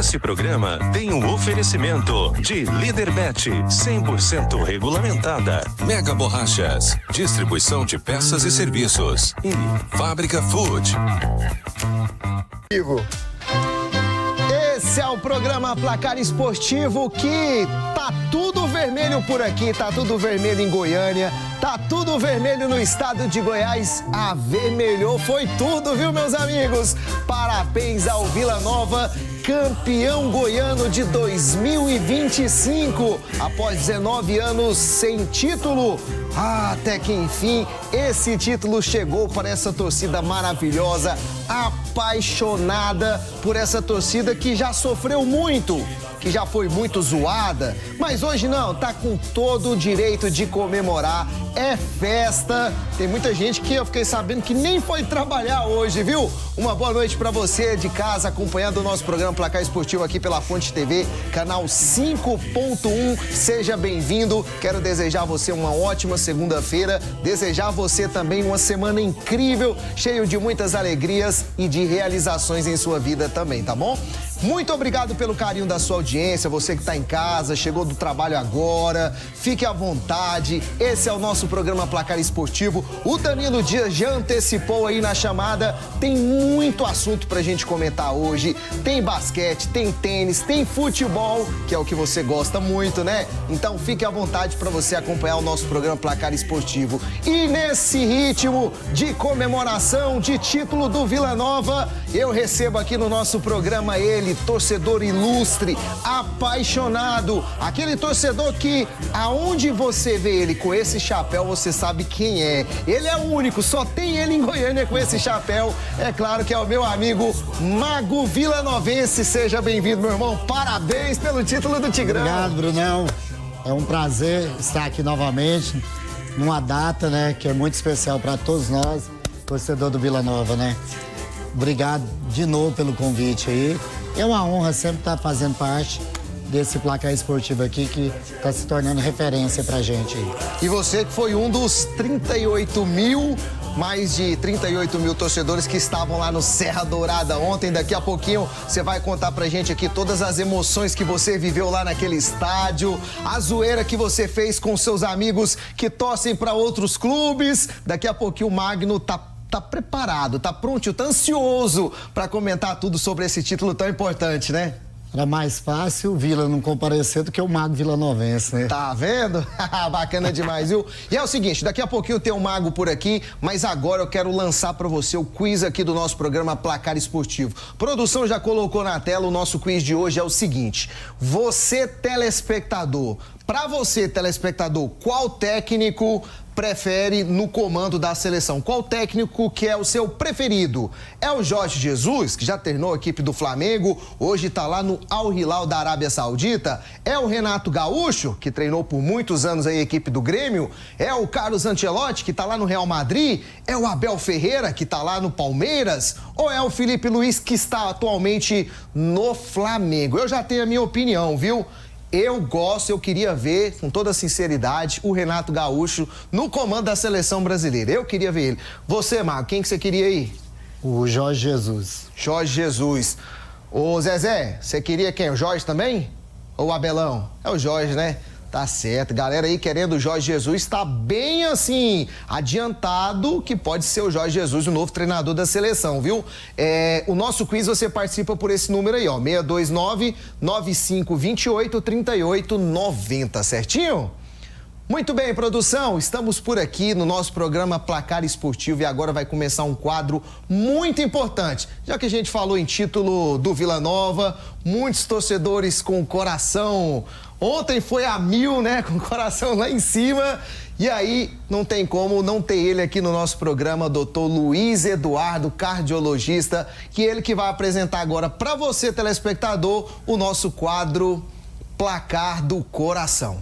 Esse programa tem o oferecimento de Líderbet, 100% regulamentada. Mega Borrachas, distribuição de peças e serviços. E Fábrica Food. Esse é o programa Placar Esportivo que tá tudo vermelho por aqui, tá tudo vermelho em Goiânia, tá tudo vermelho no estado de Goiás. Avermelhou foi tudo, viu, meus amigos? Parabéns ao Vila Nova, campeão goiano de 2025, após 19 anos sem título. Até que enfim, esse título chegou para essa torcida maravilhosa, apaixonada por essa torcida que já sofreu muito, que já foi muito zoada, mas hoje não, tá com todo o direito de comemorar, é festa. Tem muita gente que eu fiquei sabendo que nem foi trabalhar hoje, viu? Uma boa noite pra você de casa, acompanhando o nosso programa Placar Esportivo aqui pela Fonte TV, canal 5.1. Seja bem-vindo. Quero desejar a você uma ótima segunda-feira, desejar a você também uma semana incrível, cheio de muitas alegrias e de realizações em sua vida também, tá bom? Muito obrigado pelo carinho da sua audiência, você que está em casa, chegou do trabalho agora, fique à vontade. Esse é o nosso programa Placar Esportivo. O Danilo Dias já antecipou aí na chamada, tem muito assunto pra gente comentar hoje. Tem basquete, tem tênis, tem futebol, que é o que você gosta muito, né? Então fique à vontade para você acompanhar o nosso programa Placar Esportivo. E nesse ritmo de comemoração de título do Vila Nova, eu recebo aqui no nosso programa ele, torcedor ilustre, apaixonado, aquele torcedor que aonde você vê ele com esse chapéu, você sabe quem é. Ele é o único, só tem ele em Goiânia com esse chapéu. É claro que é o meu amigo Mago Vilanovense. Seja bem-vindo, meu irmão. Parabéns pelo título do Tigrão. Obrigado, Brunão. É um prazer estar aqui novamente, numa data, né, que é muito especial para todos nós, torcedor do Vila Nova, né? Obrigado de novo pelo convite aí. É uma honra sempre estar fazendo parte desse placar esportivo aqui que está se tornando referência pra gente aí. E você que foi um dos mais de 38 mil torcedores que estavam lá no Serra Dourada ontem. Daqui a pouquinho você vai contar pra gente aqui todas as emoções que você viveu lá naquele estádio, a zoeira que você fez com seus amigos que torcem pra outros clubes. Daqui a pouquinho o Magno tá preparado, tá pronto, tá ansioso para comentar tudo sobre esse título tão importante, né? Era mais fácil o Vila não comparecer do que o Mago Vilanovense, né? Tá vendo? Bacana demais, viu? E é o seguinte, daqui a pouquinho tem um Mago por aqui, mas agora eu quero lançar para você o quiz aqui do nosso programa Placar Esportivo. Produção já colocou na tela, o nosso quiz de hoje é o seguinte: você telespectador, para você telespectador, qual técnico prefere no comando da seleção? Qual técnico que é o seu preferido? É o Jorge Jesus, que já treinou a equipe do Flamengo, hoje está lá no Al Hilal da Arábia Saudita? É o Renato Gaúcho, que treinou por muitos anos a equipe do Grêmio? É o Carlos Ancelotti, que está lá no Real Madrid? É o Abel Ferreira, que está lá no Palmeiras? Ou é o Felipe Luiz, que está atualmente no Flamengo? Eu já tenho a minha opinião, viu? Eu queria ver, com toda sinceridade, o Renato Gaúcho no comando da seleção brasileira. Eu queria ver ele. Você, Marco, quem que você queria ir? O Jorge Jesus. Jorge Jesus. Ô, Zezé, você queria quem? O Jorge também? Ou o Abelão? É o Jorge, né? Tá certo. Galera aí querendo o Jorge Jesus, tá bem assim, adiantado que pode ser o Jorge Jesus, o novo treinador da seleção, viu? O nosso quiz você participa por esse número aí, ó, 629-9528-3890, certinho? Muito bem, produção, estamos por aqui no nosso programa Placar Esportivo e agora vai começar um quadro muito importante. Já que a gente falou em título do Vila Nova, muitos torcedores com o coração... Ontem foi a 1000, né? Com o coração lá em cima. E aí, não tem como não ter ele aqui no nosso programa, doutor Luiz Eduardo, cardiologista, que ele que vai apresentar agora para você, telespectador, o nosso quadro Placar do Coração.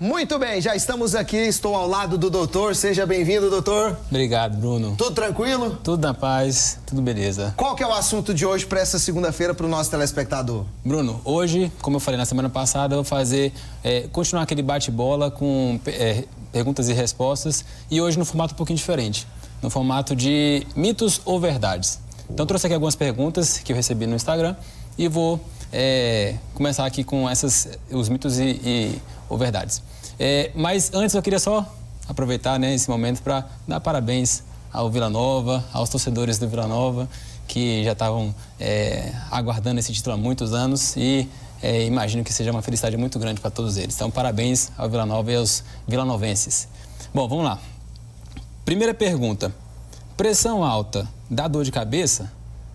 Muito bem, já estamos aqui, estou ao lado do doutor, seja bem-vindo, doutor. Obrigado, Bruno. Tudo tranquilo? Tudo na paz, tudo beleza. Qual que é o assunto de hoje para essa segunda-feira para o nosso telespectador? Bruno, hoje, como eu falei na semana passada, eu vou fazer, continuar aquele bate-bola com perguntas e respostas, e hoje no formato um pouquinho diferente, no formato de mitos ou verdades. Então trouxe aqui algumas perguntas que eu recebi no Instagram e vou começar aqui com os mitos ou verdades. Mas antes eu queria só aproveitar, né, esse momento para dar parabéns ao Vila Nova, aos torcedores do Vila Nova, que já estavam aguardando esse título há muitos anos e imagino que seja uma felicidade muito grande para todos eles. Então, parabéns ao Vila Nova e aos vilanovenses. Bom, vamos lá. Primeira pergunta. Pressão alta dá dor de cabeça?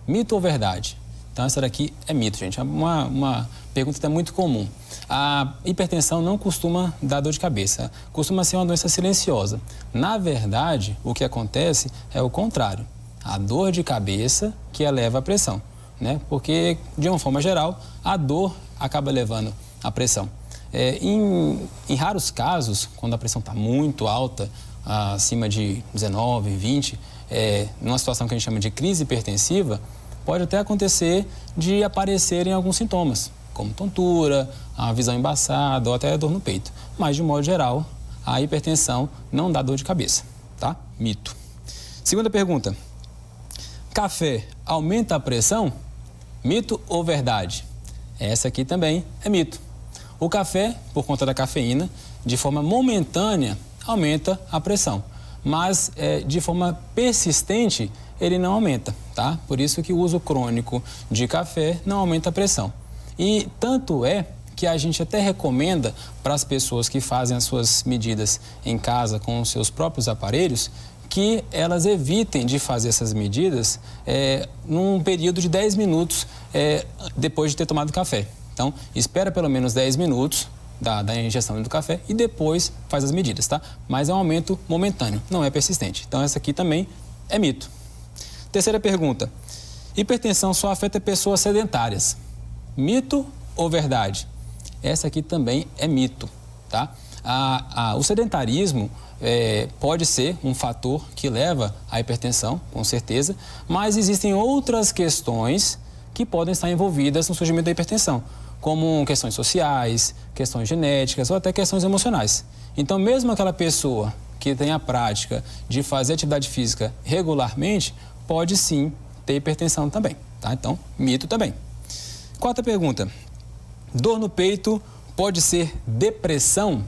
Mito ou verdade? Então, essa daqui é mito, gente. É uma pergunta até muito comum. A hipertensão não costuma dar dor de cabeça. Costuma ser uma doença silenciosa. Na verdade, o que acontece é o contrário. A dor de cabeça que eleva a pressão, né? Porque, de uma forma geral, a dor acaba elevando a pressão. Em raros casos, quando a pressão está muito alta, acima de 19, 20, numa situação que a gente chama de crise hipertensiva, pode até acontecer de aparecerem alguns sintomas, como tontura, a visão embaçada ou até dor no peito. Mas, de modo geral, a hipertensão não dá dor de cabeça, tá? Mito. Segunda pergunta. Café aumenta a pressão? Mito ou verdade? Essa aqui também é mito. O café, por conta da cafeína, de forma momentânea, aumenta a pressão. Mas, de forma persistente, ele não aumenta, tá? Por isso que o uso crônico de café não aumenta a pressão. E tanto é que a gente até recomenda para as pessoas que fazem as suas medidas em casa com os seus próprios aparelhos, que elas evitem de fazer essas medidas num período de 10 minutos depois de ter tomado café. Então, espera pelo menos 10 minutos da ingestão do café e depois faz as medidas, tá? Mas é um aumento momentâneo, não é persistente. Então, essa aqui também é mito. Terceira pergunta. Hipertensão só afeta pessoas sedentárias. Mito ou verdade? Essa aqui também é mito, tá? O sedentarismo pode ser um fator que leva à hipertensão, com certeza, mas existem outras questões que podem estar envolvidas no surgimento da hipertensão, como questões sociais, questões genéticas ou até questões emocionais. Então, mesmo aquela pessoa que tem a prática de fazer atividade física regularmente, pode sim ter hipertensão também, tá? Então, mito também. Quarta pergunta. Dor no peito pode ser depressão?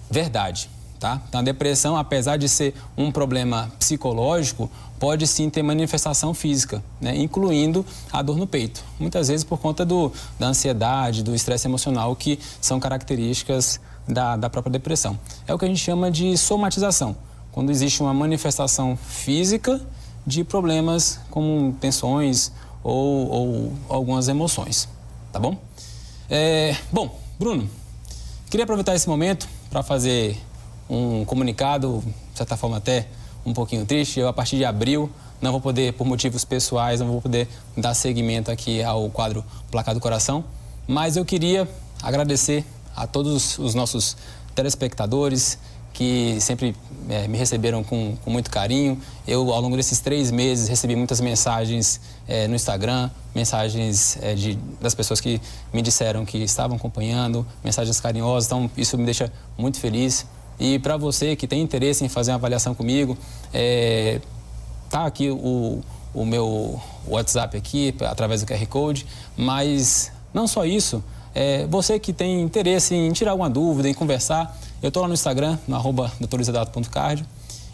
Verdade, tá? Então, a depressão, apesar de ser um problema psicológico, pode sim ter manifestação física, né? Incluindo a dor no peito. Muitas vezes por conta da ansiedade, do estresse emocional, que são características da própria depressão. É o que a gente chama de somatização, quando existe uma manifestação física de problemas como tensões ou algumas emoções, tá bom? Bom, Bruno, queria aproveitar esse momento para fazer um comunicado, de certa forma até um pouquinho triste. Eu, a partir de abril, não vou poder, por motivos pessoais, não vou poder dar seguimento aqui ao quadro Placar do Coração, mas eu queria agradecer a todos os nossos telespectadores que sempre me receberam com muito carinho. Eu, ao longo desses 3 meses, recebi muitas mensagens no Instagram, mensagens das pessoas que me disseram que estavam acompanhando, mensagens carinhosas, então isso me deixa muito feliz. E para você que tem interesse em fazer uma avaliação comigo, tá aqui o meu WhatsApp aqui, através do QR Code, mas não só isso, você que tem interesse em tirar alguma dúvida, em conversar, eu estou lá no Instagram, no @drluisadalto.cardio.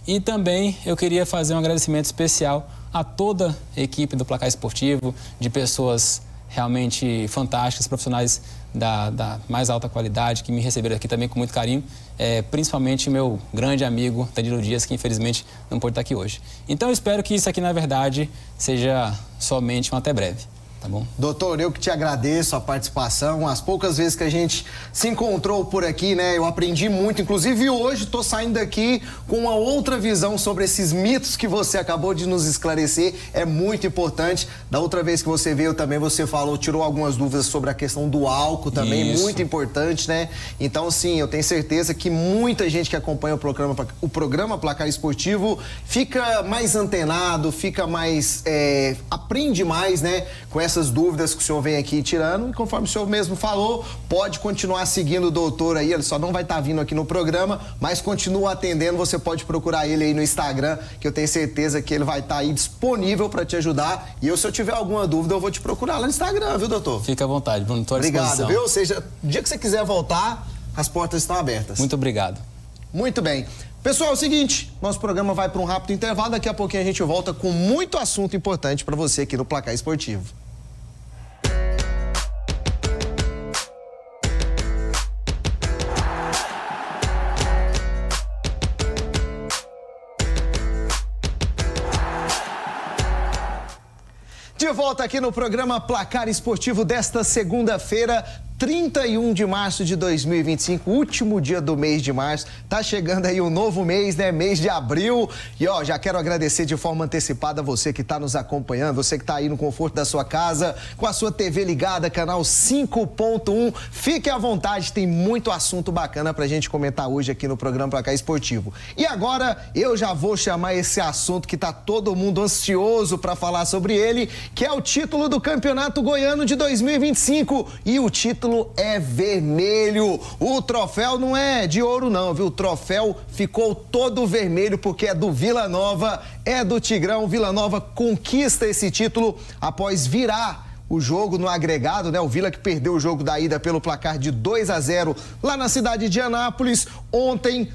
E também eu queria fazer um agradecimento especial a toda a equipe do Placar Esportivo, de pessoas realmente fantásticas, profissionais da mais alta qualidade, que me receberam aqui também com muito carinho, principalmente meu grande amigo Danilo Dias, que infelizmente não pôde estar aqui hoje. Então eu espero que isso aqui, na verdade, seja somente um até breve. Tá bom. Doutor, eu que te agradeço a participação. As poucas vezes que a gente se encontrou por aqui, né? Eu aprendi muito. Inclusive, hoje estou saindo daqui com uma outra visão sobre esses mitos que você acabou de nos esclarecer. É muito importante. Da outra vez que você veio também, você falou, tirou algumas dúvidas sobre a questão do álcool também. Isso. Muito importante, né? Então, sim, eu tenho certeza que muita gente que acompanha o programa Placar Esportivo fica mais antenado, fica mais... aprende mais, né? Com essa essas dúvidas que o senhor vem aqui tirando. E conforme o senhor mesmo falou, pode continuar seguindo o doutor aí. Ele só não vai estar vindo aqui no programa, mas continua atendendo. Você pode procurar ele aí no Instagram, que eu tenho certeza que ele vai estar aí disponível para te ajudar. E eu, se eu tiver alguma dúvida, eu vou te procurar lá no Instagram, viu, doutor? Fica à vontade, Bruno. Estou à disposição. Obrigado, viu? Ou seja, o dia que você quiser voltar, as portas estão abertas. Muito obrigado. Muito bem. Pessoal, é o seguinte, nosso programa vai para um rápido intervalo, daqui a pouquinho a gente volta com muito assunto importante para você aqui no Placar Esportivo. De volta aqui no programa Placar Esportivo desta segunda-feira, 31 de março de 2025, último dia do mês de março. Tá chegando aí um novo mês, né? Mês de abril. E ó, já quero agradecer de forma antecipada você que tá nos acompanhando, você que tá aí no conforto da sua casa, com a sua TV ligada, canal 5.1. Fique à vontade, tem muito assunto bacana pra gente comentar hoje aqui no programa Placar Esportivo. E agora eu já vou chamar esse assunto que tá todo mundo ansioso pra falar sobre ele, que é o título do Campeonato Goiano de 2025. E o título é vermelho. O troféu não é de ouro não, viu? O troféu ficou todo vermelho porque é do Vila Nova, é do Tigrão. Vila Nova conquista esse título após virar o jogo no agregado, né? O Vila que perdeu o jogo da ida pelo placar de 2-0 lá na cidade de Anápolis. Ontem,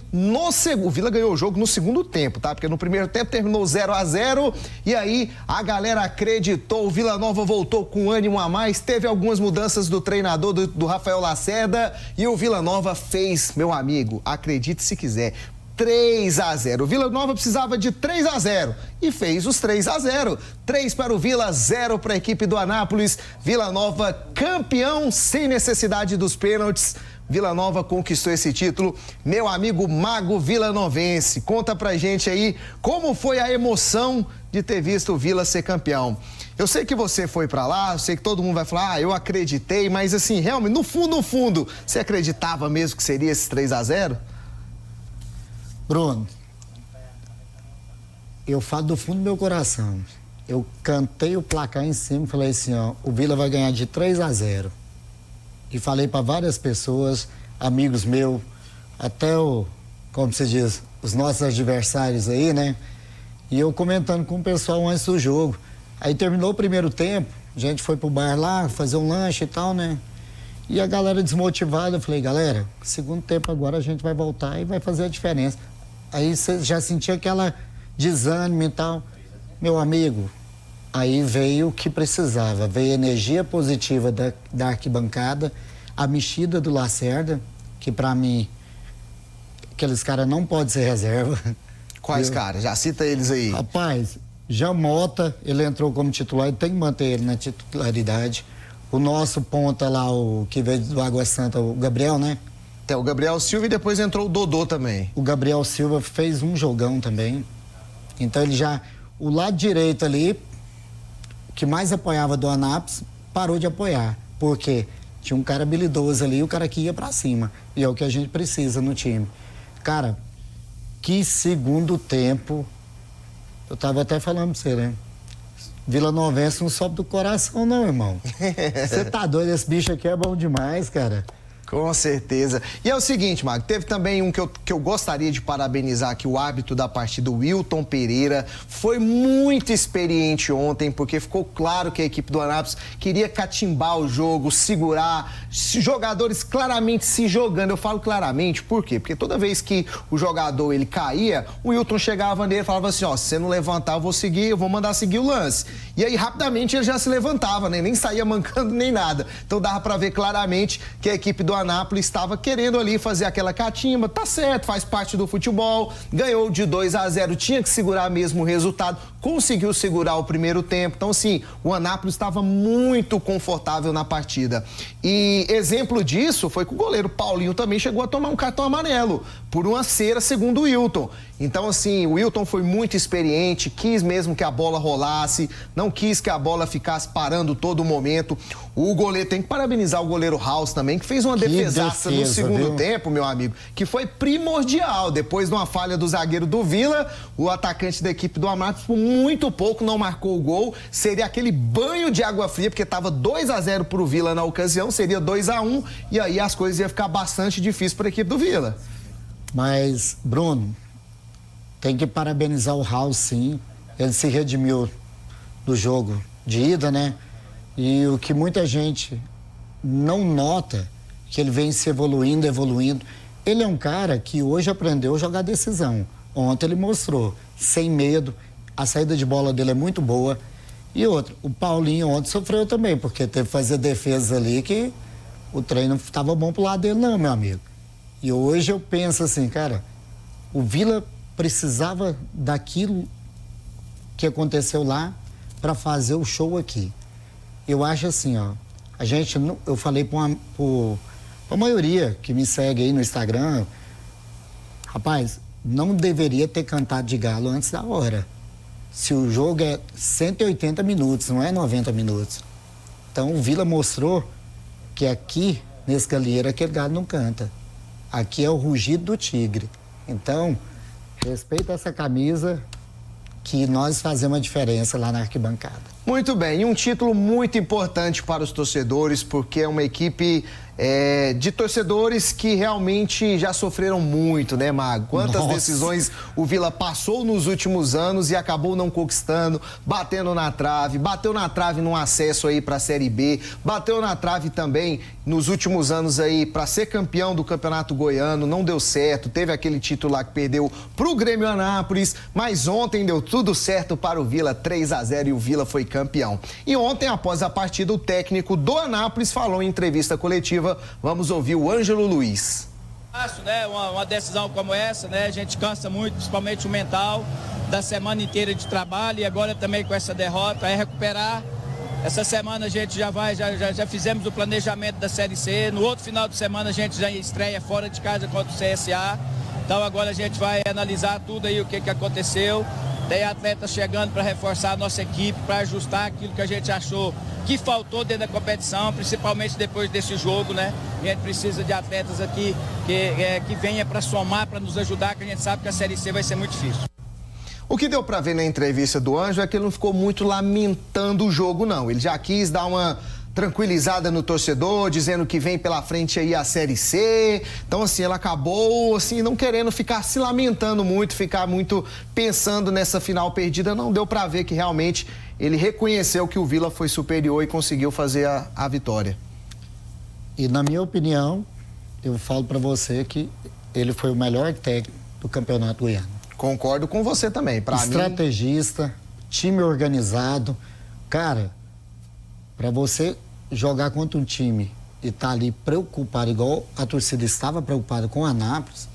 o Vila ganhou o jogo no segundo tempo, tá? Porque no primeiro tempo terminou 0-0 e aí a galera acreditou, o Vila Nova voltou com ânimo a mais, teve algumas mudanças do treinador, do Rafael Lacerda, e o Vila Nova fez, meu amigo, acredite se quiser, 3-0. O Vila Nova precisava de 3-0 e fez os 3-0. 3 para o Vila, 0 para a equipe do Anápolis. Vila Nova campeão sem necessidade dos pênaltis. Vila Nova conquistou esse título. Meu amigo Mago Vilanovense, conta pra gente aí como foi a emoção de ter visto o Vila ser campeão. Eu sei que você foi pra lá, eu sei que todo mundo vai falar, eu acreditei, mas assim, realmente, no fundo, você acreditava mesmo que seria esses 3-0? Bruno, eu falo do fundo do meu coração. Eu cantei o placar em cima e falei assim, ó, o Vila vai ganhar de 3-0. E falei para várias pessoas, amigos meus, até como se diz, os nossos adversários aí, né? E eu comentando com o pessoal antes do jogo. Aí terminou o primeiro tempo, a gente foi pro bar lá, fazer um lanche e tal, né? E a galera desmotivada, eu falei, galera, segundo tempo agora a gente vai voltar e vai fazer a diferença. Aí você já sentia aquela desânimo e tal. Meu amigo, aí veio o que precisava. Veio a energia positiva da arquibancada, a mexida do Lacerda, que pra mim, aqueles caras não podem ser reserva. Quais caras? Já cita eles aí. Rapaz, Jamota, ele entrou como titular, tem que manter ele na titularidade. O nosso ponta lá, o que veio do Água Santa, o Gabriel, né? Tem o Gabriel Silva e depois entrou o Dodô também. O Gabriel Silva fez um jogão também. Então ele já... O lado direito ali, que mais apoiava do Anápolis, parou de apoiar. Porque tinha um cara habilidoso ali, o cara que ia pra cima. E é o que a gente precisa no time. Cara, que segundo tempo... Eu tava até falando pra você, né? Vilanovense não sobe do coração não, irmão. Você tá doido, esse bicho aqui é bom demais, cara. Com certeza. E é o seguinte, Mago, teve também um que eu gostaria de parabenizar aqui, o árbitro da partida, o Wilton Pereira. Foi muito experiente ontem, porque ficou claro que a equipe do Anápolis queria catimbar o jogo, segurar, jogadores claramente se jogando. Eu falo claramente, por quê? Porque toda vez que o jogador ele caía, o Wilton chegava nele e falava assim, ó, se você não levantar, eu vou seguir, eu vou mandar seguir o lance. E aí, rapidamente, ele já se levantava, né? Nem saía mancando nem nada. Então dava pra ver claramente que a equipe do Anápolis estava querendo ali fazer aquela catimba, tá certo, faz parte do futebol, ganhou de 2-0, tinha que segurar mesmo o resultado, conseguiu segurar o primeiro tempo, então assim, o Anápolis estava muito confortável na partida. E exemplo disso foi que o goleiro Paulinho também chegou a tomar um cartão amarelo, por uma cera, segundo o Wilton. Então assim, o Wilton foi muito experiente, quis mesmo que a bola rolasse, não quis que a bola ficasse parando todo momento. O goleiro, tem que parabenizar o goleiro House também, que fez uma defesaça no segundo tempo, meu amigo, que foi primordial. Depois de uma falha do zagueiro do Vila, o atacante da equipe do Anápolis, por muito pouco, não marcou o gol. Seria aquele banho de água fria, porque estava 2-0 pro Vila na ocasião, seria 2-1, e aí as coisas iam ficar bastante difíceis para a equipe do Vila. Mas, Bruno, tem que parabenizar o Raul, sim. Ele se redimiu do jogo de ida, né? E o que muita gente não nota, que ele vem se evoluindo. Ele é um cara que hoje aprendeu a jogar decisão. Ontem ele mostrou, sem medo, a saída de bola dele é muito boa. E outro, o Paulinho ontem sofreu também, porque teve que fazer defesa ali que o treino não estava bom pro lado dele não, meu amigo. E hoje eu penso assim, cara, o Vila precisava daquilo que aconteceu lá para fazer o show aqui. Eu acho assim, ó, eu falei para a maioria que me segue aí no Instagram, rapaz, não deveria ter cantado de galo antes da hora. Se o jogo é 180 minutos, não é 90 minutos. Então o Vila mostrou que aqui, nesse galieiro, aquele galo não canta. Aqui é o rugido do tigre. Então, respeita essa camisa que nós fazemos a diferença lá na arquibancada. Muito bem, e um título muito importante para os torcedores, porque é uma equipe de torcedores que realmente já sofreram muito, né, Mago? Quantas decisões o Vila passou nos últimos anos e acabou não conquistando, bateu na trave no acesso aí para a Série B, bateu na trave também nos últimos anos aí para ser campeão do Campeonato Goiano, não deu certo, teve aquele título lá que perdeu pro Grêmio Anápolis, mas ontem deu tudo certo para o Vila, 3-0, e o Vila foi campeão. E ontem, após a partida, o técnico do Anápolis falou em entrevista coletiva. Vamos ouvir o Ângelo Luiz. Fácil, né? Uma decisão como essa, né? A gente cansa muito, principalmente o mental, da semana inteira de trabalho, e agora também com essa derrota, é recuperar. Essa semana a gente já fizemos o planejamento da Série C. No outro final de semana a gente já estreia fora de casa contra o CSA. Então agora a gente vai analisar tudo aí, o que aconteceu. Tem atletas chegando para reforçar a nossa equipe, para ajustar aquilo que a gente achou que faltou dentro da competição, principalmente depois desse jogo, né? A gente precisa de atletas aqui que venha para somar, para nos ajudar, que a gente sabe que a Série C vai ser muito difícil. O que deu para ver na entrevista do Ângelo é que ele não ficou muito lamentando o jogo, não. Ele já quis dar uma tranquilizada no torcedor, dizendo que vem pela frente aí a Série C. Então, assim, ela acabou, assim, não querendo ficar se lamentando muito, ficar muito pensando nessa final perdida. Não deu para ver que realmente ele reconheceu que o Vila foi superior e conseguiu fazer a vitória. E na minha opinião, eu falo para você que ele foi o melhor técnico do Campeonato Goiano. Concordo com você também. Estrategista, time organizado. Cara, para você jogar contra um time e tá ali preocupado, igual a torcida estava preocupada com o Anápolis,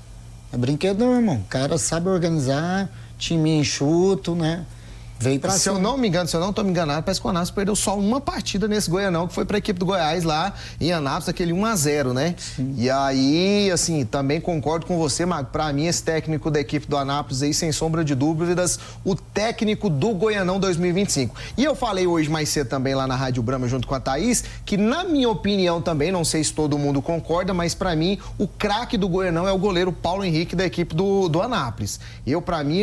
é brinquedo não, irmão. O cara sabe organizar, time enxuto, né? Veio pra se cima. eu não me engano, se eu não tô me enganado, parece que o Anápolis perdeu só uma partida nesse Goianão, que foi pra equipe do Goiás lá em Anápolis, aquele 1-0, né? Sim. E aí, assim, também concordo com você, Mago. Pra mim, esse técnico da equipe do Anápolis aí, sem sombra de dúvidas, o técnico do Goianão 2025. E eu falei hoje mais cedo também lá na Rádio Brama, junto com a Thaís, que na minha opinião também, não sei se todo mundo concorda, mas pra mim, o craque do Goianão é o goleiro Paulo Henrique da equipe do Anápolis. Pra mim,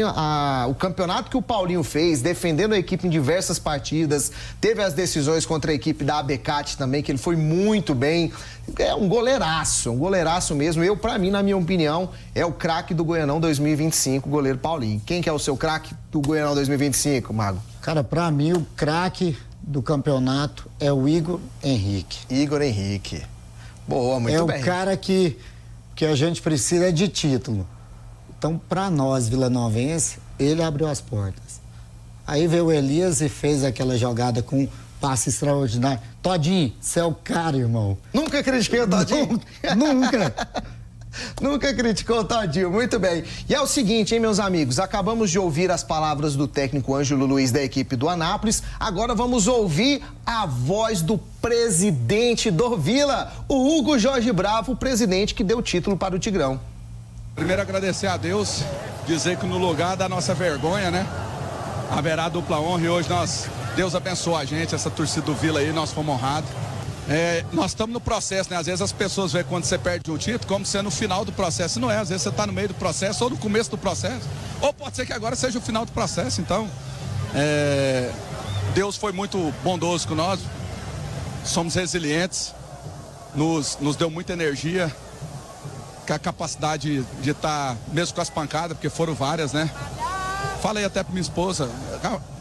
o campeonato que o Paulinho fez, defendendo a equipe em diversas partidas, teve as decisões contra a equipe da Abecate também, que ele foi muito bem, é um goleiraço mesmo. Pra mim, na minha opinião, é o craque do Goianão 2025, o goleiro Paulinho. Quem que é o seu craque do Goianão 2025, Mago? Cara, pra mim, o craque do campeonato é o Igor Henrique. Igor Henrique. Boa, muito bem. É o cara que a gente precisa de título. Então, pra nós, vilanovense, ele abriu as portas. Aí veio o Elias e fez aquela jogada com passe extraordinário. Todinho, você é o cara, irmão. Nunca critiquei o Todinho? Nunca. Nunca criticou o Todinho, muito bem. E é o seguinte, hein, meus amigos, acabamos de ouvir as palavras do técnico Ângelo Luiz da equipe do Anápolis, agora vamos ouvir a voz do presidente do Vila, o Hugo Jorge Bravo, o presidente que deu o título para o Tigrão. Primeiro agradecer a Deus, dizer que no lugar da nossa vergonha, né, haverá dupla honra, e hoje Deus abençoou a gente, essa torcida do Vila aí, nós fomos honrados. Nós estamos no processo, né? Às vezes as pessoas veem quando você perde um título como sendo o final do processo. Não é, às vezes você está no meio do processo ou no começo do processo. Ou pode ser que agora seja o final do processo. Então, Deus foi muito bondoso com nós. Somos resilientes. Nos deu muita energia. Com a capacidade de estar, mesmo com as pancadas, porque foram várias, né? Falei até pra minha esposa.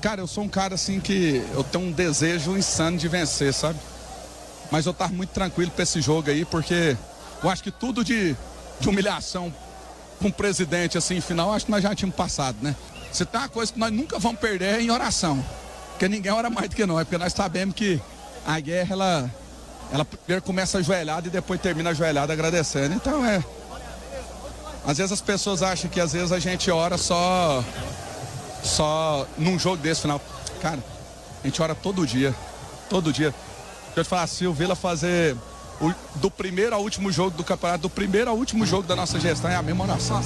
Cara, eu sou um cara assim que eu tenho um desejo insano de vencer, sabe? Mas eu tava muito tranquilo pra esse jogo aí, porque eu acho que tudo de humilhação com um presidente assim, em final, acho que nós já tínhamos passado, né? Se tem uma coisa que nós nunca vamos perder é em oração. Porque ninguém ora mais do que nós, porque nós sabemos que a guerra, ela primeiro começa ajoelhada e depois termina ajoelhada agradecendo. Então às vezes as pessoas acham que às vezes a gente ora só num jogo desse final. Cara, a gente ora todo dia. Todo dia. Deixa eu te falar assim, o Vila fazer do primeiro ao último jogo do campeonato, do primeiro ao último jogo da nossa gestão é a mesma oração.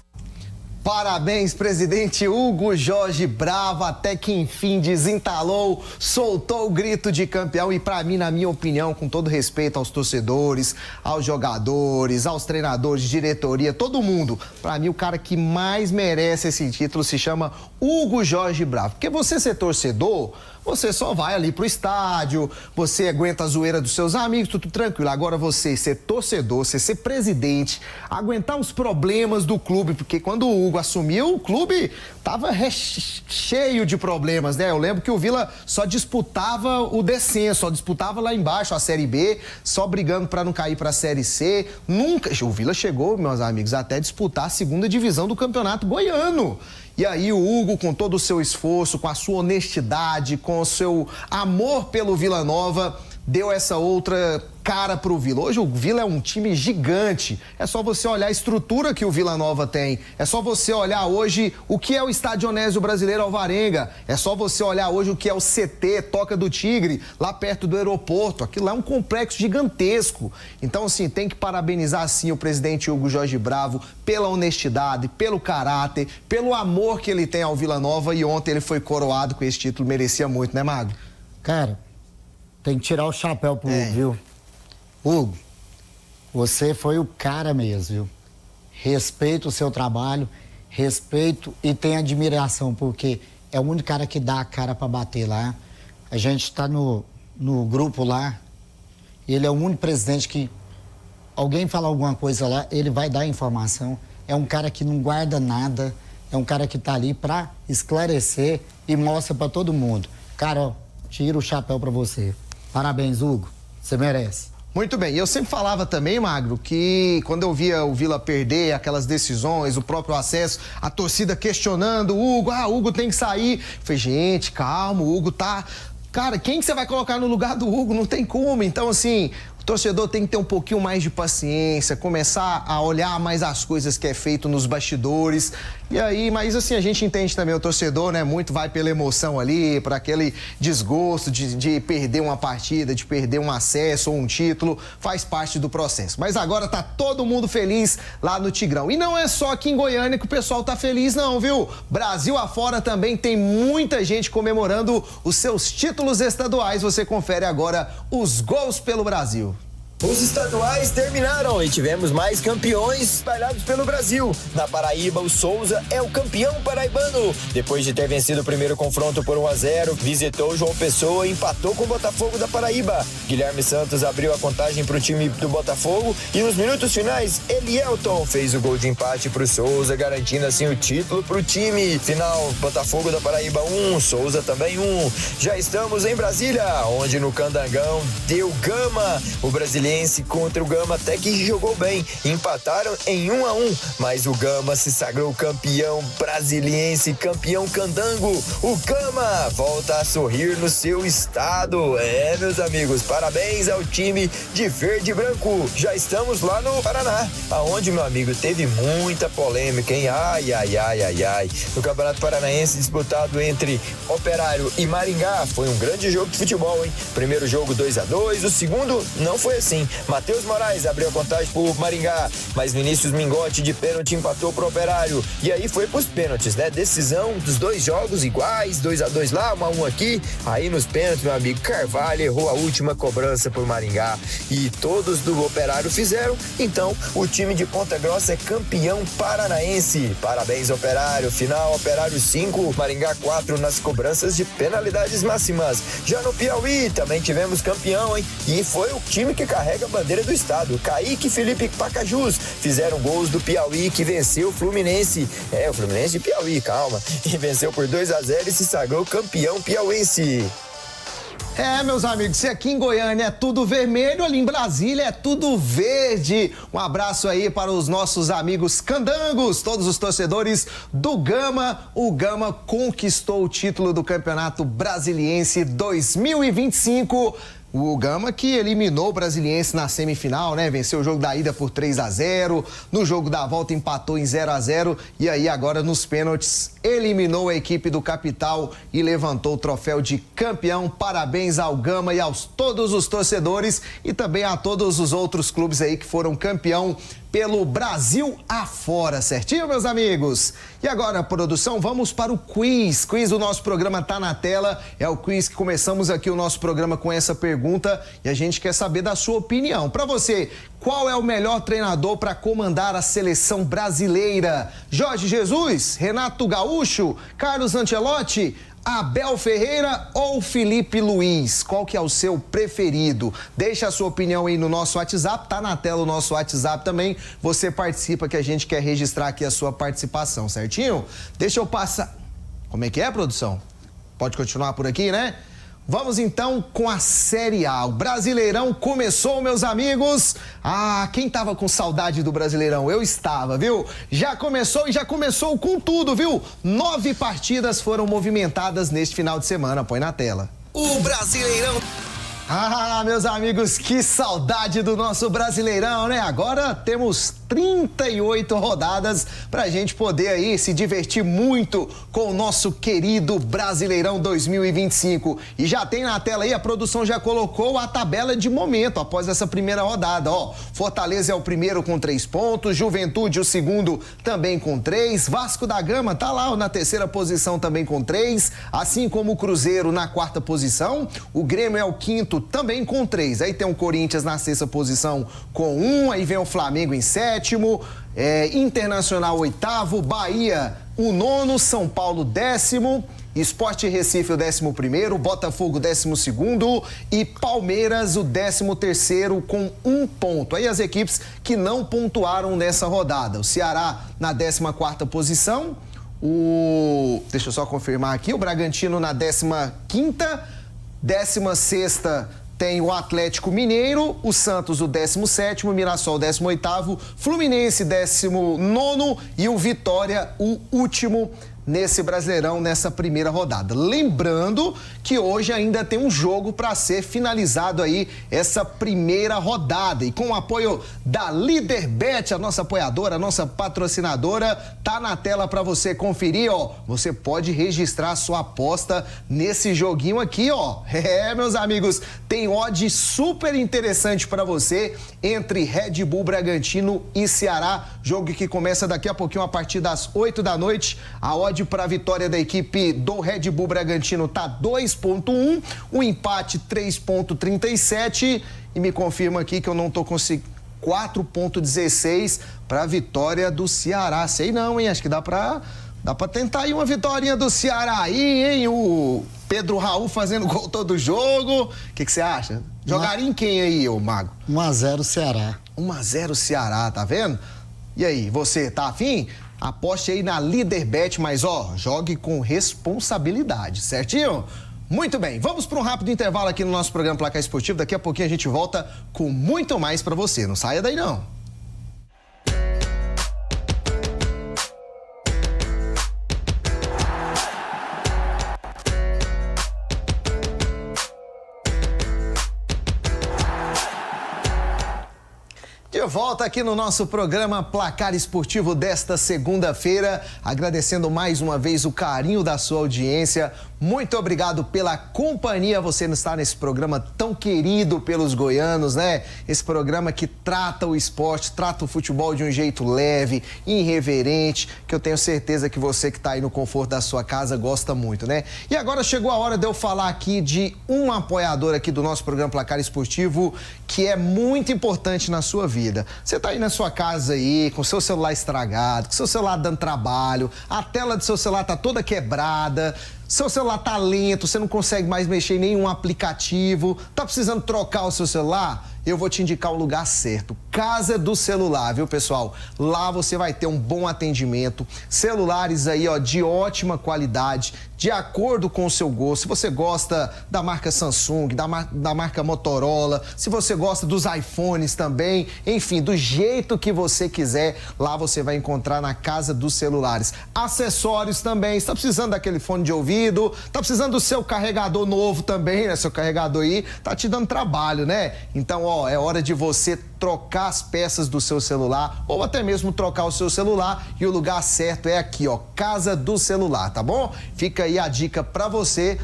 Parabéns, presidente Hugo Jorge Bravo, até que enfim desentalou, soltou o grito de campeão e pra mim, na minha opinião, com todo respeito aos torcedores, aos jogadores, aos treinadores, diretoria, todo mundo, pra mim o cara que mais merece esse título se chama Hugo Jorge Bravo, porque você ser torcedor, você só vai ali pro estádio, você aguenta a zoeira dos seus amigos, tudo tranquilo. Agora você ser torcedor, você ser presidente, aguentar os problemas do clube, porque quando o Hugo assumiu, o clube tava cheio de problemas, né? Eu lembro que o Vila só disputava o descenso, só disputava lá embaixo a Série B, só brigando para não cair para a Série C. Nunca, o Vila chegou, meus amigos, até disputar a segunda divisão do Campeonato Goiano. E aí o Hugo, com todo o seu esforço, com a sua honestidade, com o seu amor pelo Vila Nova, deu essa outra cara pro Vila. Hoje o Vila é um time gigante. É só você olhar a estrutura que o Vila Nova tem. É só você olhar hoje o que é o Estádio Onésio Brasileiro Alvarenga. É só você olhar hoje o que é o CT Toca do Tigre, lá perto do aeroporto. Aquilo lá é um complexo gigantesco. Então, assim, tem que parabenizar, sim, o presidente Hugo Jorge Bravo pela honestidade, pelo caráter, pelo amor que ele tem ao Vila Nova. E ontem ele foi coroado com esse título. Merecia muito, né, Mago? Cara, tem que tirar o chapéu pro Hugo, viu? Hugo, você foi o cara mesmo, viu? Respeito o seu trabalho, respeito e tenho admiração, porque é o único cara que dá a cara pra bater lá. A gente tá no grupo lá, e ele é o único presidente que alguém falar alguma coisa lá, ele vai dar informação. É um cara que não guarda nada, é um cara que tá ali pra esclarecer e mostra pra todo mundo. Cara, ó, tira o chapéu pra você. Parabéns, Hugo. Você merece. Muito bem, e eu sempre falava também, Magro, que quando eu via o Vila perder aquelas decisões, o próprio acesso, a torcida questionando o Hugo, o Hugo tem que sair. Eu falei, gente, calma, o Hugo tá... Cara, quem que você vai colocar no lugar do Hugo? Não tem como. Então, assim, o torcedor tem que ter um pouquinho mais de paciência, começar a olhar mais as coisas que é feito nos bastidores. E aí, mas assim, a gente entende também o torcedor, né? Muito vai pela emoção ali, por aquele desgosto de perder uma partida, de perder um acesso ou um título, faz parte do processo. Mas agora tá todo mundo feliz lá no Tigrão. E não é só aqui em Goiânia que o pessoal tá feliz não, viu? Brasil afora também tem muita gente comemorando os seus títulos estaduais. Você confere agora os gols pelo Brasil. Os estaduais terminaram e tivemos mais campeões espalhados pelo Brasil. Na Paraíba, o Souza é o campeão paraibano. Depois de ter vencido o primeiro confronto por 1-0, visitou João Pessoa e empatou com o Botafogo da Paraíba. Guilherme Santos abriu a contagem para o time do Botafogo e nos minutos finais, Elielton fez o gol de empate para o Souza, garantindo assim o título para o time. Final, Botafogo da Paraíba 1, Souza também 1. Já estamos em Brasília, onde no Candangão deu Gama. O brasileiro contra o Gama até que jogou bem, empataram em 1-1, mas o Gama se sagrou campeão brasiliense, campeão candango. O Gama volta a sorrir no seu estado. Meus amigos, parabéns ao time de verde e branco. Já estamos lá no Paraná, aonde, meu amigo, teve muita polêmica, hein? Ai. No Campeonato Paranaense disputado entre Operário e Maringá, foi um grande jogo de futebol, hein? Primeiro jogo 2-2, o segundo não foi assim. Racing. Matheus Moraes abriu a contagem pro Maringá, mas Vinícius Mingotti de pênalti empatou pro Operário. E aí foi pros pênaltis, né? Decisão dos 2 jogos iguais, 2-2 lá, 1-1 aqui. Aí nos pênaltis, meu amigo, Carvalho errou a última cobrança por Maringá. E todos do Operário fizeram. Então, o time de Ponta Grossa é campeão paranaense. Parabéns, Operário. Final, Operário 5, Maringá 4 nas cobranças de penalidades máximas. Já no Piauí, também tivemos campeão, hein? E foi o time que carrega a bandeira do estado. Kaique e Felipe Pacajus fizeram gols do Piauí, que venceu o Fluminense. O Fluminense de Piauí, calma. E venceu por 2-0 e se sagrou campeão piauense. Meus amigos, se aqui em Goiânia é tudo vermelho, ali em Brasília é tudo verde. Um abraço aí para os nossos amigos candangos, todos os torcedores do Gama. O Gama conquistou o título do Campeonato Brasiliense 2025. O Gama que eliminou o Brasiliense na semifinal, né? Venceu o jogo da ida por 3-0. No jogo da volta empatou em 0-0. E aí agora nos pênaltis eliminou a equipe do Capital e levantou o troféu de campeão. Parabéns ao Gama e aos todos os torcedores e também a todos os outros clubes aí que foram campeão pelo Brasil afora, certinho, meus amigos? E agora, produção, vamos para o quiz. Quiz do nosso programa tá na tela. É o quiz que começamos aqui o nosso programa com essa pergunta e a gente quer saber da sua opinião. Para você, qual é o melhor treinador para comandar a seleção brasileira? Jorge Jesus, Renato Gaúcho, Carlos Ancelotti, Abel Ferreira ou Felipe Luiz? Qual que é o seu preferido? Deixa a sua opinião aí no nosso WhatsApp, tá na tela o nosso WhatsApp também. Você participa que a gente quer registrar aqui a sua participação, certinho? Deixa eu passar... Como é que é, produção? Pode continuar por aqui, né? Vamos então com a Série A. O Brasileirão começou, meus amigos. Quem tava com saudade do Brasileirão? Eu estava, viu? Já começou e já começou com tudo, viu? 9 partidas foram movimentadas neste final de semana. Põe na tela. O Brasileirão... meus amigos, que saudade do nosso Brasileirão, né? Agora temos 38 rodadas pra gente poder aí se divertir muito com o nosso querido Brasileirão 2025. E já tem na tela aí, a produção já colocou a tabela de momento após essa primeira rodada, ó. Fortaleza é o primeiro com 3 pontos, Juventude o segundo também com 3, Vasco da Gama tá lá na terceira posição também com 3, assim como o Cruzeiro na 4ª posição, o Grêmio é o 5º também com 3. Aí tem o Corinthians na 6ª posição com 1, aí vem o Flamengo em 7º, Internacional 8º, Bahia o 9º, São Paulo 10º, Sport Recife o 11º, Botafogo 12º e Palmeiras o 13º com 1 ponto. Aí as equipes que não pontuaram nessa rodada. O Ceará na 14ª posição, deixa eu só confirmar aqui, o Bragantino na 15ª, 16ª tem o Atlético Mineiro, o Santos o 17º, o Mirassol o 18º, Fluminense 19º e o Vitória o último nesse Brasileirão, nessa primeira rodada. Lembrando que hoje ainda tem um jogo para ser finalizado aí, essa primeira rodada. E com o apoio da Líderbet, a nossa apoiadora, a nossa patrocinadora, tá na tela para você conferir, ó. Você pode registrar sua aposta nesse joguinho aqui, ó. Meus amigos, tem odd super interessante para você entre Red Bull Bragantino e Ceará. Jogo que começa daqui a pouquinho a partir das 8 da noite. A odd para a vitória da equipe do Red Bull Bragantino tá 2,1, o empate 3,37 e me confirma aqui que eu não tô conseguindo 4,16 para a vitória do Ceará. Sei não, hein? Acho que dá para tentar aí uma vitória do Ceará aí, hein? O Pedro Raul fazendo gol todo jogo. O que você acha? Jogaria em quem aí, ô Mago? 1-0 Ceará. 1-0 Ceará, tá vendo? E aí, você tá afim? Aposte aí na Líderbet, mas ó, jogue com responsabilidade, certinho? Muito bem, vamos para um rápido intervalo aqui no nosso programa Placar Esportivo. Daqui a pouquinho a gente volta com muito mais para você. Não saia daí não. De volta aqui no nosso programa Placar Esportivo desta segunda-feira, agradecendo mais uma vez o carinho da sua audiência. Muito obrigado pela companhia, você não está nesse programa tão querido pelos goianos, né? Esse programa que trata o esporte, trata o futebol de um jeito leve, irreverente, que eu tenho certeza que você que está aí no conforto da sua casa gosta muito, né? E agora chegou a hora de eu falar aqui de um apoiador aqui do nosso programa Placar Esportivo, que é muito importante na sua vida. Você tá aí na sua casa aí, com seu celular estragado, com seu celular dando trabalho, a tela do seu celular tá toda quebrada, seu celular tá lento, você não consegue mais mexer em nenhum aplicativo, tá precisando trocar o seu celular? Eu vou te indicar o lugar certo, Casa do Celular, viu, pessoal? Lá você vai ter um bom atendimento, celulares aí, ó, de ótima qualidade, de acordo com o seu gosto. Se você gosta da marca Samsung, da marca Motorola, se você gosta dos iPhones também, enfim, do jeito que você quiser, lá você vai encontrar na Casa dos Celulares. Acessórios também, está precisando daquele fone de ouvido, tá precisando do seu carregador novo também, né? Seu carregador aí tá te dando trabalho, né? Então, ó, é hora de você trocar as peças do seu celular ou até mesmo trocar o seu celular, e o lugar certo é aqui, ó, Casa do Celular, tá bom? Fica aí a dica pra você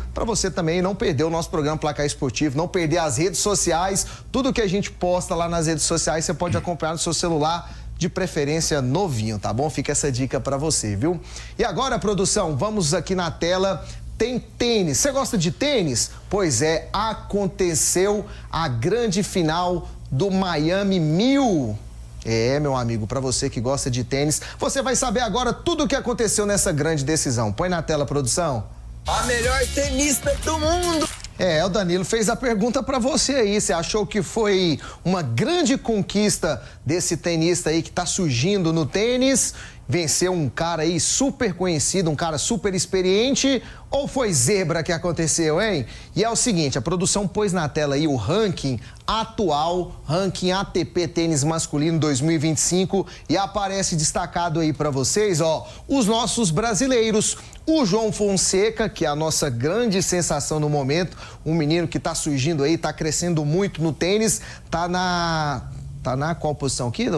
também não perder o nosso programa Placar Esportivo, não perder as redes sociais, tudo que a gente posta lá nas redes sociais você pode acompanhar no seu celular, de preferência novinho, tá bom? Fica essa dica pra você, viu? E agora, produção, vamos aqui na tela. Tem tênis. Você gosta de tênis? Pois é, aconteceu a grande final do Miami 1000. É, meu amigo, para você que gosta de tênis, você vai saber agora tudo o que aconteceu nessa grande decisão. Põe na tela, produção. A melhor tenista do mundo. É, o Danilo fez a pergunta para você aí. Você achou que foi uma grande conquista desse tenista aí que tá surgindo no tênis? Venceu um cara aí super conhecido, um cara super experiente, ou foi zebra que aconteceu, hein? E é o seguinte, a produção pôs na tela aí o ranking atual, ranking ATP Tênis Masculino 2025, e aparece destacado aí pra vocês, ó, os nossos brasileiros. O João Fonseca, que é a nossa grande sensação no momento, um menino que tá surgindo aí, tá crescendo muito no tênis, tá na qual posição aqui,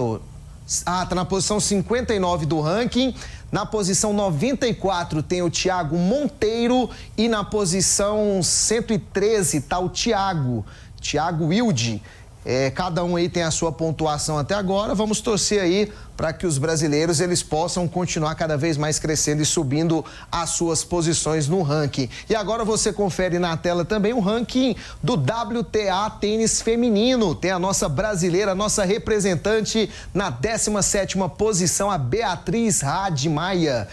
tá na posição 59 do ranking. Na posição 94 tem o Thiago Monteiro e na posição 113 tá o Thiago Wilde. Cada um aí tem a sua pontuação até agora. Vamos torcer aí para que os brasileiros eles possam continuar cada vez mais crescendo e subindo as suas posições no ranking. E agora você confere na tela também o ranking do WTA Tênis Feminino. Tem a nossa brasileira, a nossa representante na 17ª posição, a Beatriz Radmaia.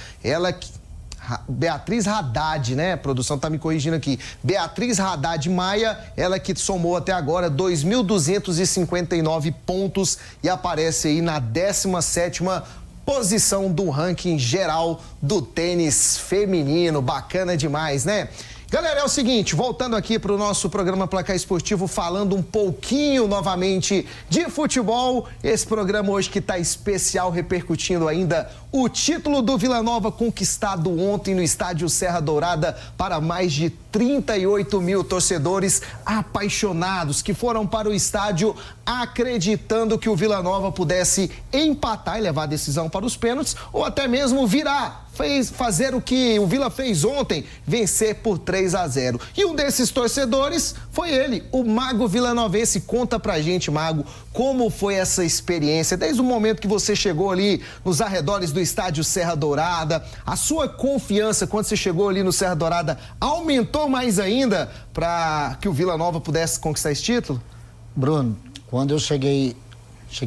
Beatriz Haddad, né? A produção tá me corrigindo aqui. Beatriz Haddad Maia, ela que somou até agora 2.259 pontos e aparece aí na 17ª posição do ranking geral do tênis feminino. Bacana demais, né? Galera, é o seguinte, voltando aqui para o nosso programa Placar Esportivo, falando um pouquinho novamente de futebol, esse programa hoje que está especial, repercutindo ainda o título do Vila Nova conquistado ontem no estádio Serra Dourada para mais de 38 mil torcedores apaixonados que foram para o estádio acreditando que o Vila Nova pudesse empatar e levar a decisão para os pênaltis ou até mesmo virar. Fazer o que o Vila fez ontem, vencer por 3-0. E um desses torcedores foi ele, o Mago vilanovense. Conta pra gente, Mago, como foi essa experiência, desde o momento que você chegou ali nos arredores do estádio Serra Dourada, a sua confiança quando você chegou ali no Serra Dourada aumentou mais ainda para que o Vila Nova pudesse conquistar esse título? Bruno, quando eu cheguei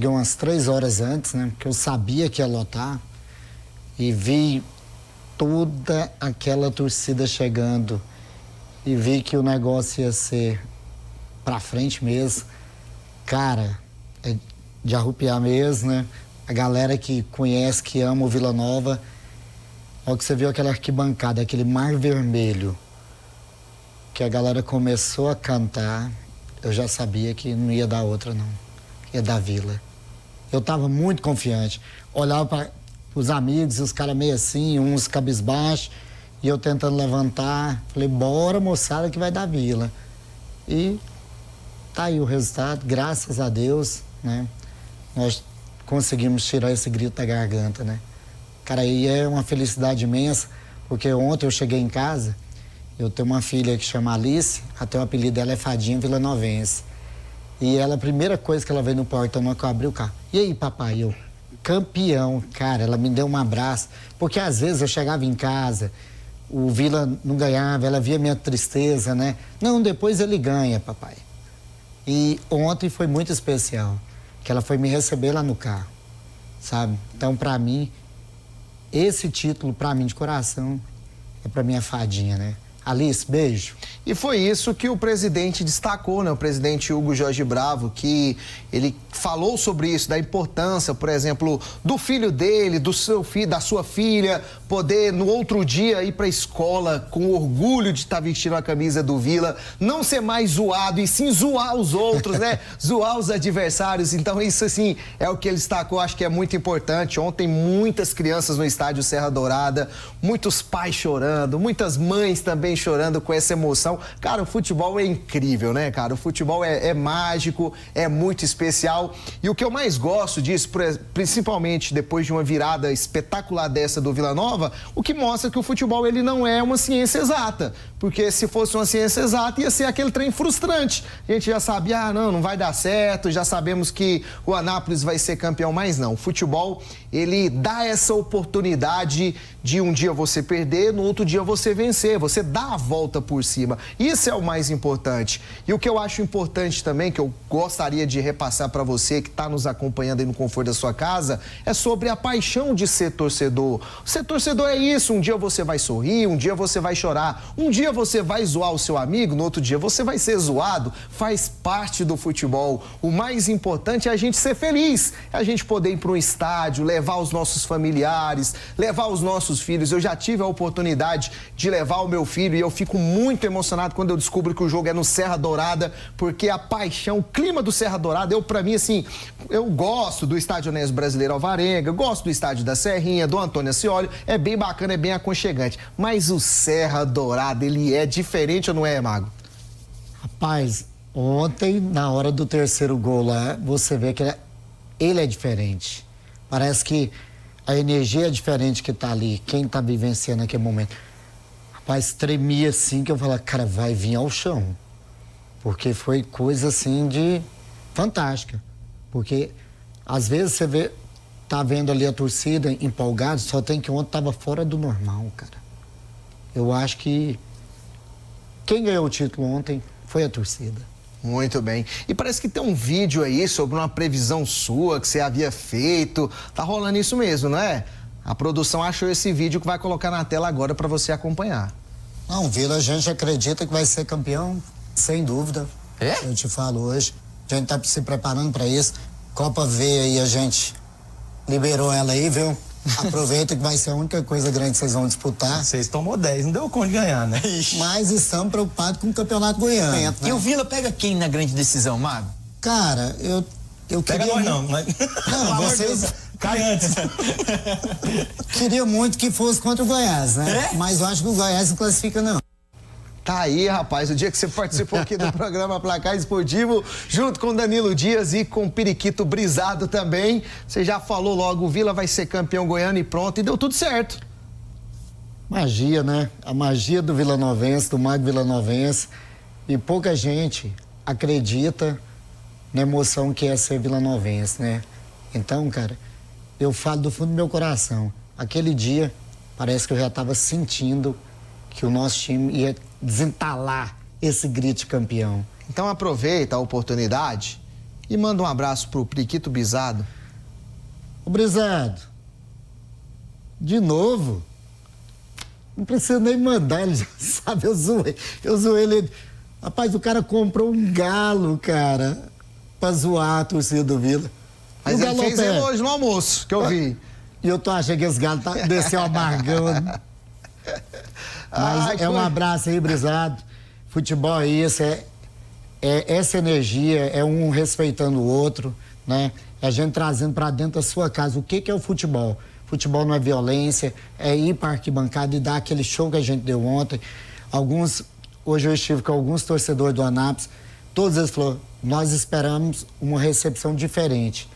umas 3 horas antes, né, porque eu sabia que ia lotar, e vi toda aquela torcida chegando e vi que o negócio ia ser pra frente mesmo, cara, é de arrupiar mesmo, né? A galera que conhece, que ama o Vila Nova, olha que você viu aquela arquibancada, aquele mar vermelho, que a galera começou a cantar, eu já sabia que não ia dar outra não, ia dar Vila. Eu tava muito confiante, olhava para os amigos, os caras meio assim, uns cabisbaixo, e eu tentando levantar, falei, bora moçada que vai dar Vila. E tá aí o resultado, graças a Deus, né? nós conseguimos tirar esse grito da garganta, né? Cara, aí é uma felicidade imensa, porque ontem eu cheguei em casa, eu tenho uma filha que chama Alice, até o apelido dela é Fadinha Vilanovense. E ela, a primeira coisa que ela veio no portão, na que eu abri o carro. E aí, papai? Eu, campeão. Cara, ela me deu um abraço, porque às vezes eu chegava em casa, o Vila não ganhava, ela via minha tristeza, né? Não, depois ele ganha, papai. E ontem foi muito especial, que ela foi me receber lá no carro, sabe? Então, pra mim, esse título, pra mim, de coração, é pra minha Fadinha, né? Alice, beijo. E foi isso que o presidente destacou, né? O presidente Hugo Jorge Bravo, que ele falou sobre isso, da importância, por exemplo, do filho dele, do seu filho, da sua filha, poder no outro dia ir para a escola com orgulho de estar vestindo a camisa do Vila, não ser mais zoado e sim zoar os outros, né? Zoar os adversários. Então isso, assim, é o que ele destacou, acho que é muito importante. Ontem, muitas crianças no estádio Serra Dourada, muitos pais chorando, muitas mães também chorando com essa emoção. Cara, o futebol é incrível, né, cara? O futebol é mágico, é muito especial. E o que eu mais gosto disso, principalmente depois de uma virada espetacular dessa do Vila Nova, o que mostra que o futebol, ele não é uma ciência exata. Porque se fosse uma ciência exata, ia ser aquele trem frustrante. A gente já sabia, não vai dar certo, já sabemos que o Anápolis vai ser campeão, mas não. O futebol, ele dá essa oportunidade de um dia você perder, no outro dia você vencer, você dá a volta por cima. Isso é o mais importante. E o que eu acho importante também, que eu gostaria de repassar para você que está nos acompanhando aí no conforto da sua casa, é sobre a paixão de ser torcedor. Ser torcedor é isso, um dia você vai sorrir, um dia você vai chorar, um dia você vai zoar o seu amigo, no outro dia você vai ser zoado, faz parte do futebol. O mais importante é a gente ser feliz, é a gente poder ir para um estádio, levar os nossos familiares, levar os nossos filhos. Eu já tive a oportunidade de levar o meu filho e eu fico muito emocionado quando eu descubro que o jogo é no Serra Dourada, porque a paixão, o clima do Serra Dourada, pra mim, assim, eu gosto do Estádio Onésio Brasileiro Alvarenga, gosto do Estádio da Serrinha, do Antônio Ascioli, é bem bacana, é bem aconchegante. Mas o Serra Dourada, ele é diferente ou não é, Mago? Rapaz, ontem, na hora do terceiro gol lá, você vê que ele é diferente. Parece que a energia é diferente que tá ali, quem tá vivenciando naquele momento. Rapaz, tremia assim, que eu falava, cara, vai vir ao chão. Porque foi coisa assim de fantástica. Porque às vezes você tá vendo ali a torcida empolgada, só tem que ontem tava fora do normal, cara. Eu acho que quem ganhou o título ontem foi a torcida. Muito bem. E parece que tem um vídeo aí sobre uma previsão sua que você havia feito. Tá rolando isso mesmo, não é? A produção achou esse vídeo que vai colocar na tela agora para você acompanhar. Não, Vila, a gente acredita que vai ser campeão, sem dúvida. É? Eu te falo hoje. A gente tá se preparando para isso. Copa V aí, a gente liberou ela aí, viu? Aproveita que vai ser a única coisa grande que vocês vão disputar. Vocês tomou 10, não deu conta de ganhar, né? Mas estamos preocupados com o Campeonato Goiano. Né? E o Vila pega quem na grande decisão, Mago? Cara, eu pega queria... nós não, mas... Não, vocês... Cai antes. Queria muito que fosse contra o Goiás, né? É? Mas eu acho que o Goiás não classifica, não. Tá aí, rapaz, o dia que você participou aqui do programa Placar Esportivo, junto com Danilo Dias e com Periquito Brisado também. Você já falou logo, o Vila vai ser campeão goiano e pronto, e deu tudo certo. Magia, né? A magia do vilanovense, do Mago Vilanovense. E pouca gente acredita na emoção que é ser vilanovense, né? Então, cara, eu falo do fundo do meu coração. Aquele dia, parece que eu já estava sentindo que o nosso time ia desentalar esse grito de campeão. Então aproveita a oportunidade e manda um abraço pro Periquito Brisado. Ô, Brisado, de novo? Não precisa nem mandar, ele já sabe, eu zoei ele. Rapaz, o cara comprou um galo, cara, pra zoar a torcida do Vila. Mas ele fez hoje no almoço, que eu vi. E eu tô achando que esse galo desceu amargão. Mas é um abraço aí, Brisado. Futebol é isso, é essa energia, é um respeitando o outro, né? É a gente trazendo pra dentro da sua casa. O que é o futebol? Futebol não é violência, é ir pra arquibancada e dar aquele show que a gente deu ontem. Hoje eu estive com alguns torcedores do Anápolis, todos eles falaram, nós esperamos uma recepção diferente.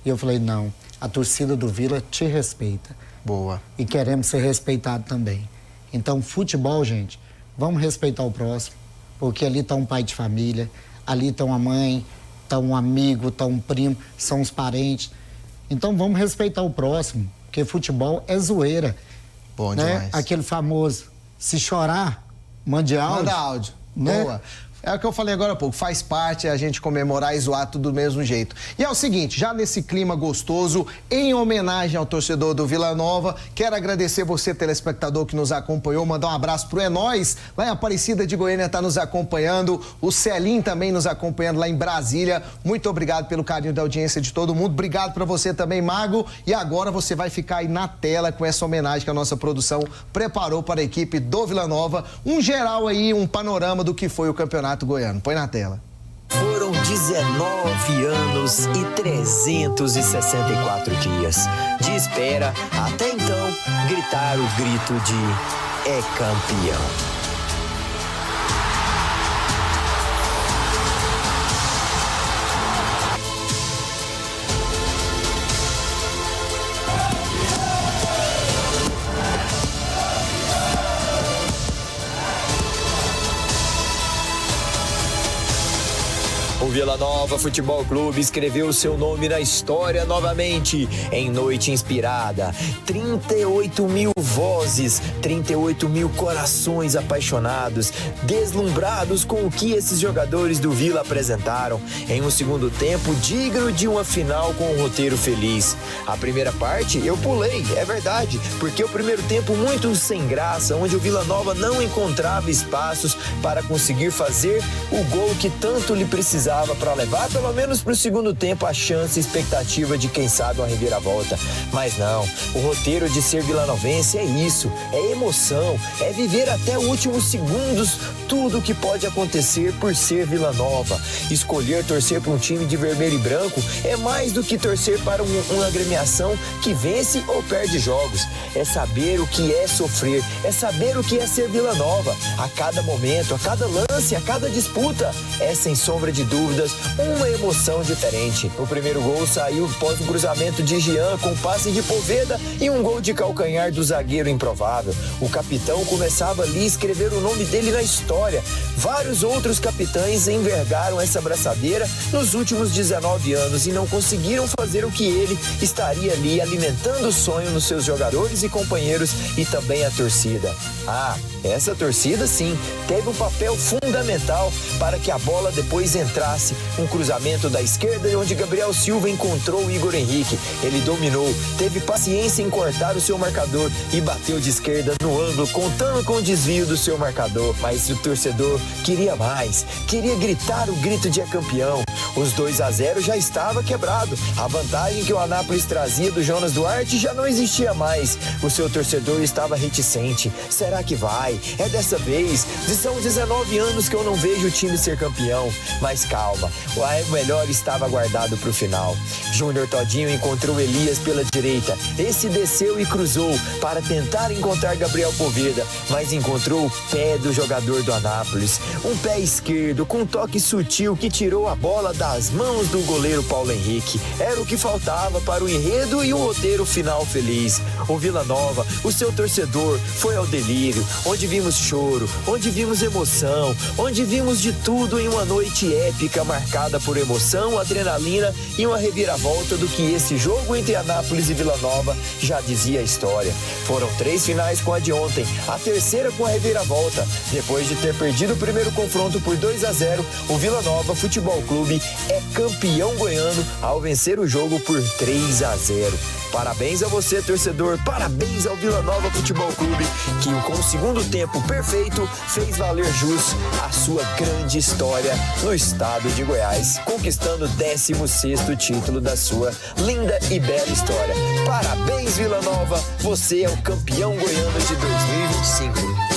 E eu falei, não, a torcida do Vila te respeita. Boa. E queremos ser respeitados também. Então, futebol, gente, vamos respeitar o próximo, porque ali está um pai de família, ali está uma mãe, está um amigo, está um primo, são os parentes. Então, vamos respeitar o próximo, porque futebol é zoeira. Bom né? demais. Aquele famoso, se chorar, mande áudio. Manda áudio. Né? Boa. É o que eu falei agora há pouco, faz parte a gente comemorar e zoar tudo do mesmo jeito. E é o seguinte, já nesse clima gostoso, em homenagem ao torcedor do Vila Nova, quero agradecer você, telespectador, que nos acompanhou, mandar um abraço pro É Nóis, lá em Aparecida de Goiânia tá nos acompanhando, o Celim também nos acompanhando lá em Brasília. Muito obrigado pelo carinho da audiência de todo mundo, obrigado pra você também, Mago, e agora você vai ficar aí na tela com essa homenagem que a nossa produção preparou para a equipe do Vila Nova, um geral aí, um panorama do que foi o campeonato goiano. Põe na tela. Foram 19 anos e 364 dias de espera até então gritar o grito de é campeão. O Vila Nova Futebol Clube escreveu seu nome na história novamente, em noite inspirada. 38 mil vozes, 38 mil corações apaixonados, deslumbrados com o que esses jogadores do Vila apresentaram em um segundo tempo digno de uma final com um roteiro feliz. A primeira parte eu pulei, é verdade, porque o primeiro tempo muito sem graça, onde o Vila Nova não encontrava espaços para conseguir fazer o gol que tanto lhe precisava para levar pelo menos para o segundo tempo a chance e expectativa de quem sabe uma reviravolta. Mas não, o roteiro de ser vilanovense é isso, é emoção, é viver até os últimos segundos tudo o que pode acontecer por ser Vila Nova. Escolher torcer para um time de vermelho e branco é mais do que torcer para uma agremiação que vence ou perde jogos. É saber o que é sofrer, é saber o que é ser Vila Nova. A cada momento, a cada lance, a cada disputa, é sem sombra de dúvidas uma emoção diferente. O primeiro gol saiu após um cruzamento de Jean com passe de Poveda e um gol de calcanhar do zagueiro improvável. O capitão começava ali a escrever o nome dele na história. Vários outros capitães envergaram essa braçadeira nos últimos 19 anos e não conseguiram fazer o que ele estaria ali alimentando o sonho nos seus jogadores e companheiros e também a torcida. Ah, essa torcida sim, teve um papel fundamental para que a bola depois entrasse. Um cruzamento da esquerda onde Gabriel Silva encontrou o Igor Henrique. Ele dominou, teve paciência em cortar o seu marcador e bateu de esquerda no ângulo, contando com o desvio do seu marcador. Mas o torcedor queria mais, queria gritar o grito de é campeão. Os 2-0 já estava quebrado. A vantagem que o Anápolis trazia do Jonas Duarte já não existia mais. O seu torcedor estava reticente. Será que vai? É dessa vez. São 19 anos que eu não vejo o time ser campeão. Mas calma, o melhor estava guardado para o final. Júnior Todinho encontrou Elias pela direita. Esse desceu e cruzou para tentar encontrar Gabriel Poveda, mas encontrou o pé do jogador do Anápolis. Um pé esquerdo com um toque sutil que tirou a bola das mãos do goleiro Paulo Henrique. Era o que faltava para o enredo e um roteiro final feliz. O Vila Nova, o seu torcedor, foi ao delírio, onde vimos choro, onde vimos emoção, onde vimos de tudo em uma noite épica marcada por emoção, adrenalina e uma reviravolta do que esse jogo entre Anápolis e Vila Nova já dizia a história. Foram 3 finais com a de ontem, a terceira com a reviravolta. Depois de ter perdido o primeiro confronto por 2-0, o Vila Nova Futebol Clube é campeão goiano ao vencer o jogo por 3-0. Parabéns a você, torcedor, parabéns ao Vila Nova Futebol Clube, que com o segundo tempo perfeito fez valer jus a sua grande história no estado de Goiás, conquistando o 16º título da sua linda e bela história. Parabéns, Vila Nova, você é o campeão goiano de 2025.